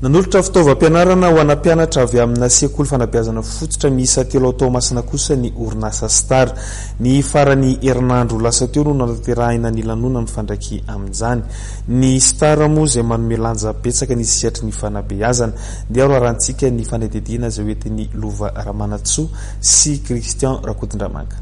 Nanolotra fitaovam-pianarana ho ana mpianatra avy amina sekoly fanabeazana fototra miisa 3 tao masina kosa ny orinasa Star. Ny farany herinandro lasa teo no naterahina ny lanonana mifandraky amin'izany. Ny Star moa izay manome lanja betsaka ny siatry ny fanabeazana dia arantsika ny fanadidina izay hoentin'ny Lova Ramanatsoa sy Christian Rakotondramanga.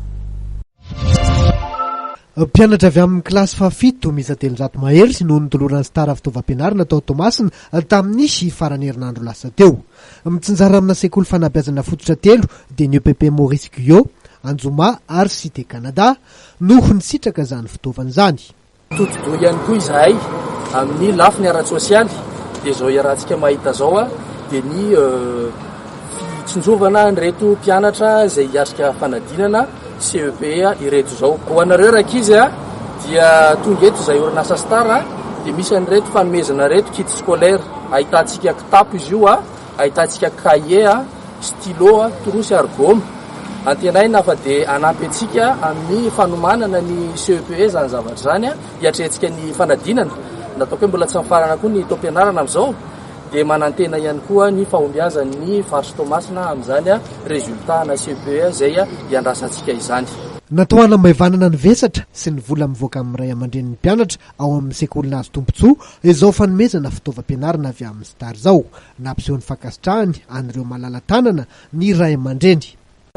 Mpianatra avy amin'ny kilasy fafito miisa 300 mahery no nitolorana Star fitaovam-pianarana tao Tomasina tamin'ny farany herinandro lasa teo. Mitsinjara amina sekoly fanabeazana fototra 3 dia ny EPP Maurice Guyot, Anjoma ary Cité Canada no nisitraka izany fitaovana izany. Toto ihany koa izahay amin'ny lafiny ara-tsosialy dia izao iarahantsika mahita zao dia ny fitsinjovana nyreto mpianatra izay hiatrika fanadinana CEP ireto zao. Ho anareo rakizy dia tonga eto izay orinasa Star dia misy an'ireto fanomezana reto kit scolaire, ahitantsika kitapo izy io ahitantsika cahier, stylo, trousse ary gomme. Antenaina fa dia anampy antsika amin'ny fanomanana ny CEP zany zavatra zany hiatrentsika ny fanadinana. Nataoko hoe mbola tsy mifarana koa ny taom-pianarana amin'izao dia manantena ihany koa ny fahombiazan'ny faritry Tomasina amin'izany resultat na CEP izay hiandrasantsika izany. Natao hanamaivanana ny vesatra sy ny vola mivoaka amin'ny ray aman-drenin'ny mpianatra ao amin'ny sekoly azo tombontsoa izao fanomezana fitaovam-pianarana avy amin'ny Star zao. Nampiseho ny fankasitrahany an'ireo malala tanana ny ray aman-dreny.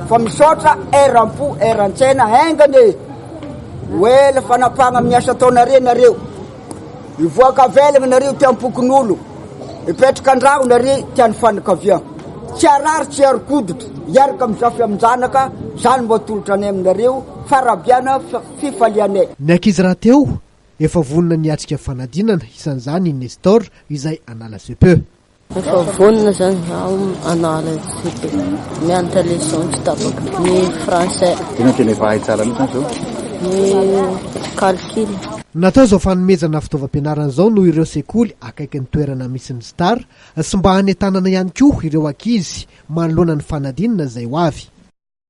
Fa misaotra eram-po eran-tsena haingany oela fanapagna miasa taonareo nareo, ivoaka avelagna nareo tiam-pokon'olo, ipetraka andragno nareo tiany fanakaviana, tsy arary tsy arikoditra iaraka mizafy amin'janaka zany mba tolotra anay aminareo farabiana fifalianay. Ny ankizy raha teo efa vonona niatrika fanadinana isan'izany Nestor izay anala CEP. Efa vonona zany zaho anala CEP, mianatra leçon tsy tapaka ny français. Ino tena efa hay tsara mihitsy zao? Ny calcul. Natao izao fanomezana fitaovam-pianarana izao no ireo sekoly akaiky ny toerana misy ny Star sy mba hanetanana ihany koa ireo ankizy manoloana ny fanadinana izay ho avy.